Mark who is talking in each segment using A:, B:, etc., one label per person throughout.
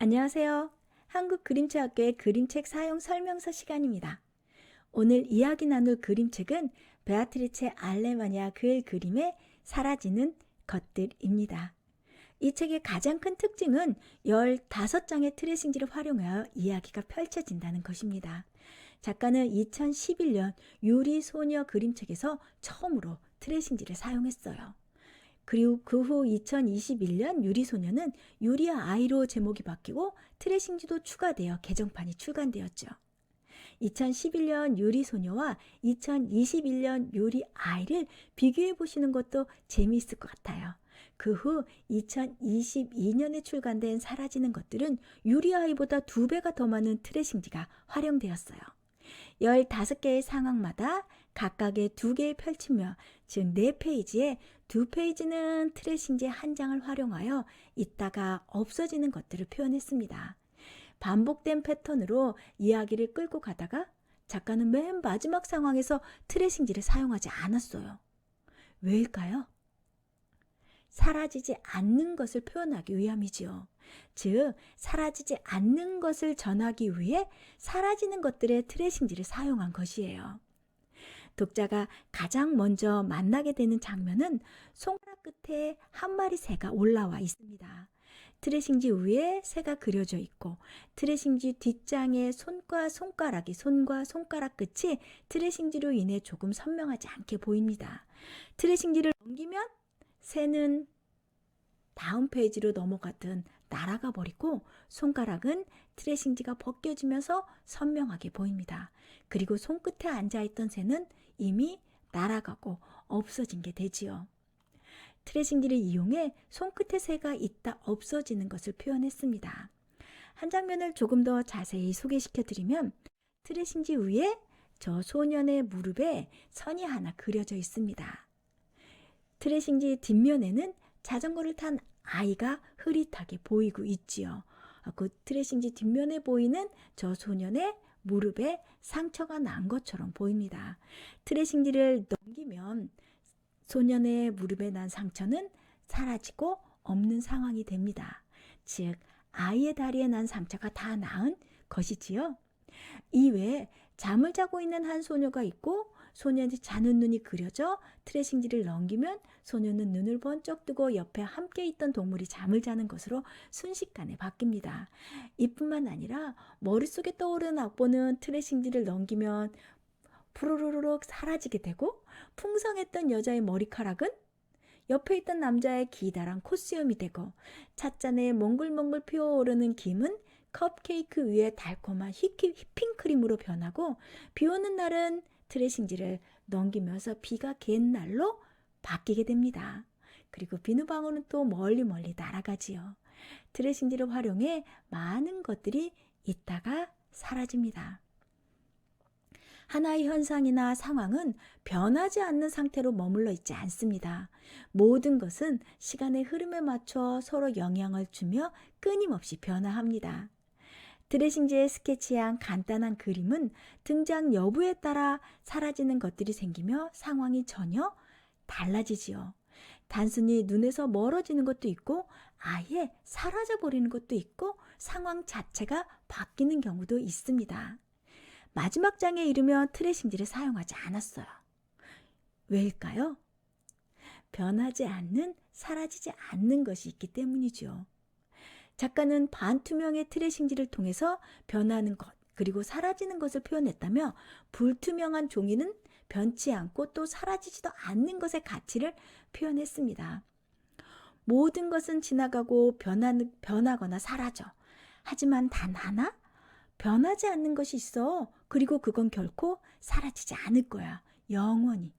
A: 안녕하세요. 한국그림체학교의 그림책 사용 설명서 시간입니다. 오늘 이야기 나눌 그림책은 베아트리체 알레마니아 그림의 사라지는 것들입니다. 이 책의 가장 큰 특징은 15장의 트레싱지를 활용하여 이야기가 펼쳐진다는 것입니다. 작가는 2011년 유리소녀 그림책에서 처음으로 트레싱지를 사용했어요. 그리고 그 후 2021년 유리소녀는 유리와 아이로 제목이 바뀌고 트레싱지도 추가되어 개정판이 출간되었죠. 2011년 유리소녀와 2021년 유리아이를 비교해 보시는 것도 재미있을 것 같아요. 그 후 2022년에 출간된 사라지는 것들은 유리아이보다 2배가 더 많은 트레싱지가 활용되었어요. 15개의 상황마다 각각의 2개의 펼치며 즉 4페이지에 2페이지는 트레싱지 한 장을 활용하여 있다가 없어지는 것들을 표현했습니다. 반복된 패턴으로 이야기를 끌고 가다가 작가는 맨 마지막 상황에서 트레싱지를 사용하지 않았어요. 왜일까요? 사라지지 않는 것을 표현하기 위함이지요. 즉, 사라지지 않는 것을 전하기 위해 사라지는 것들의 트레싱지를 사용한 것이에요. 독자가 가장 먼저 만나게 되는 장면은 손가락 끝에 한 마리 새가 올라와 있습니다. 트레싱지 위에 새가 그려져 있고 트레싱지 뒷장에 손과 손가락 끝이 트레싱지로 인해 조금 선명하지 않게 보입니다. 트레싱지를 넘기면 새는 다음 페이지로 넘어가든 날아가 버리고 손가락은 트레싱지가 벗겨지면서 선명하게 보입니다. 그리고 손끝에 앉아있던 새는 이미 날아가고 없어진 게 되지요. 트레싱지를 이용해 손끝에 새가 있다 없어지는 것을 표현했습니다. 한 장면을 조금 더 자세히 소개시켜드리면 트레싱지 위에 저 소년의 무릎에 선이 하나 그려져 있습니다. 트레싱지 뒷면에는 자전거를 탄 아이가 흐릿하게 보이고 있지요. 그 트레싱지 뒷면에 보이는 저 소년의 무릎에 상처가 난 것처럼 보입니다. 트레싱지를 넘기면 소년의 무릎에 난 상처는 사라지고 없는 상황이 됩니다. 즉, 아이의 다리에 난 상처가 다 나은 것이지요. 이외에 잠을 자고 있는 한 소녀가 있고 소년이 자는 눈이 그려져 트레싱지를 넘기면 소녀는 눈을 번쩍 뜨고 옆에 함께 있던 동물이 잠을 자는 것으로 순식간에 바뀝니다. 이뿐만 아니라 머릿속에 떠오르는 악보는 트레싱지를 넘기면 푸르르륵 사라지게 되고 풍성했던 여자의 머리카락은 옆에 있던 남자의 기다란 콧수염이 되고 찻잔에 몽글몽글 피어오르는 김은 컵케이크 위에 달콤한 휘핑크림으로 변하고 비 오는 날은 트레싱지를 넘기면서 비가 갠 날로 바뀌게 됩니다. 그리고 비누방울은 또 멀리 날아가지요. 트레싱지를 활용해 많은 것들이 있다가 사라집니다. 하나의 현상이나 상황은 변하지 않는 상태로 머물러 있지 않습니다. 모든 것은 시간의 흐름에 맞춰 서로 영향을 주며 끊임없이 변화합니다. 트레싱지에 스케치한 간단한 그림은 등장 여부에 따라 사라지는 것들이 생기며 상황이 전혀 달라지지요. 단순히 눈에서 멀어지는 것도 있고 아예 사라져버리는 것도 있고 상황 자체가 바뀌는 경우도 있습니다. 마지막 장에 이르면 트레싱지를 사용하지 않았어요. 왜일까요? 변하지 않는, 사라지지 않는 것이 있기 때문이죠. 작가는 반투명의 트레싱지를 통해서 변하는 것, 그리고 사라지는 것을 표현했다며 불투명한 종이는 변치 않고 또 사라지지도 않는 것의 가치를 표현했습니다. 모든 것은 지나가고 변하거나 사라져. 하지만 단 하나? 변하지 않는 것이 있어. 그리고 그건 결코 사라지지 않을 거야. 영원히.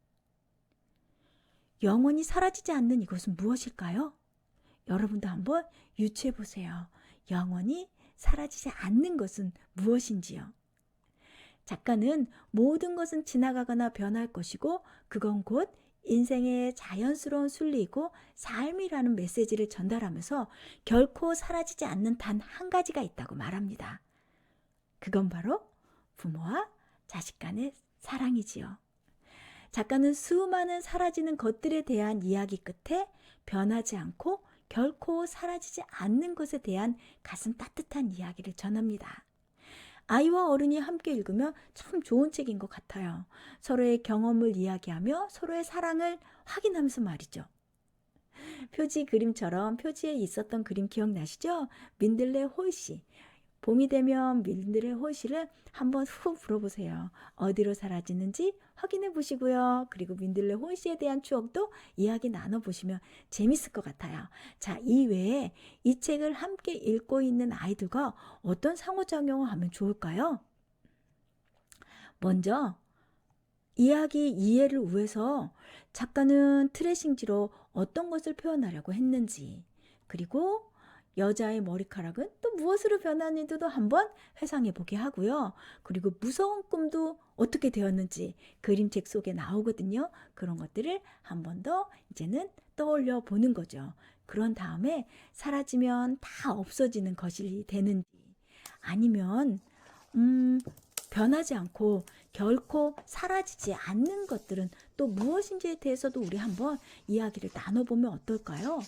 A: 영원히 사라지지 않는 이것은 무엇일까요? 여러분도 한번 유추해 보세요. 영원히 사라지지 않는 것은 무엇인지요? 작가는 모든 것은 지나가거나 변할 것이고 그건 곧 인생의 자연스러운 순리이고 삶이라는 메시지를 전달하면서 결코 사라지지 않는 단 한 가지가 있다고 말합니다. 그건 바로 부모와 자식 간의 사랑이지요. 작가는 수많은 사라지는 것들에 대한 이야기 끝에 변하지 않고 결코 사라지지 않는 것에 대한 가슴 따뜻한 이야기를 전합니다. 아이와 어른이 함께 읽으면 참 좋은 책인 것 같아요. 서로의 경험을 이야기하며 서로의 사랑을 확인하면서 말이죠. 표지 그림처럼 표지에 있었던 그림 기억나시죠? 민들레 홀씨. 봄이 되면 민들레 홀씨를 한번 후 불어보세요. 어디로 사라지는지 확인해 보시고요. 그리고 민들레 홀씨에 대한 추억도 이야기 나눠보시면 재밌을 것 같아요. 자, 이 외에 이 책을 함께 읽고 있는 아이들과 어떤 상호작용을 하면 좋을까요? 먼저 이야기 이해를 위해서 작가는 트레싱지로 어떤 것을 표현하려고 했는지, 그리고 여자의 머리카락은 또 무엇으로 변하는지도 한번 회상해 보게 하고요. 그리고 무서운 꿈도 어떻게 되었는지 그림책 속에 나오거든요. 그런 것들을 한 번 더 이제는 떠올려 보는 거죠. 그런 다음에 사라지면 다 없어지는 것이 되는지, 아니면 변하지 않고 결코 사라지지 않는 것들은 또 무엇인지에 대해서도 우리 한번 이야기를 나눠보면 어떨까요?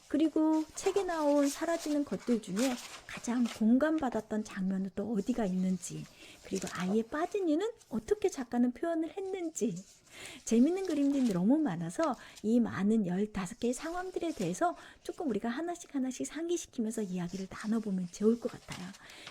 A: 그리고 책에 나온 사라지는 것들 중에 가장 공감받았던 장면은 또 어디가 있는지, 그리고 아이의 빠진 이유는 어떻게 작가는 표현을 했는지, 재밌는 그림들이 너무 많아서 이 많은 15개의 상황들에 대해서 조금 우리가 하나씩 상기시키면서 이야기를 나눠보면 좋을 것 같아요.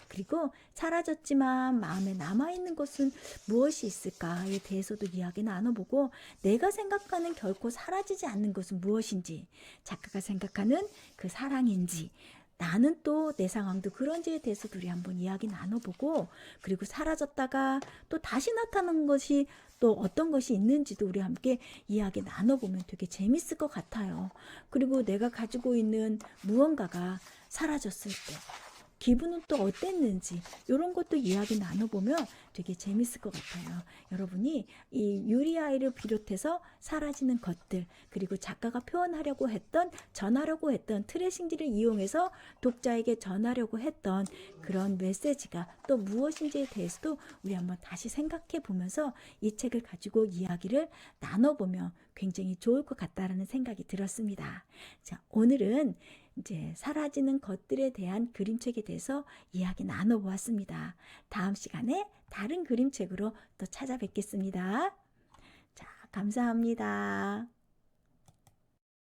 A: 그리고 사라졌지만 마음에 남아있는 것은 무엇이 있을까에 대해서도 이야기 나눠보고, 내가 생각하는 결코 사라지지 않는 것은 무엇인지, 작가가 생각하는 그 사랑인지, 나는 또 내 상황도 그런지에 대해서도 우리 한번 이야기 나눠보고, 그리고 사라졌다가 또 다시 나타나는 것이 또 어떤 것이 있는지도 우리 함께 이야기 나눠보면 되게 재밌을 것 같아요. 그리고 내가 가지고 있는 무언가가 사라졌을 때 기분은 또 어땠는지, 이런 것도 이야기 나눠보면 되게 재밌을 것 같아요. 여러분이 이 유리아이를 비롯해서 사라지는 것들, 그리고 작가가 표현하려고 했던, 전하려고 했던 트레싱지를 이용해서 독자에게 전하려고 했던 그런 메시지가 또 무엇인지에 대해서도 우리 한번 다시 생각해 보면서 이 책을 가지고 이야기를 나눠보면 굉장히 좋을 것 같다라는 생각이 들었습니다. 자, 오늘은 이제 사라지는 것들에 대한 그림책에 대해서 이야기 나눠보았습니다. 다음 시간에 다른 그림책으로 또 찾아뵙겠습니다. 자, 감사합니다.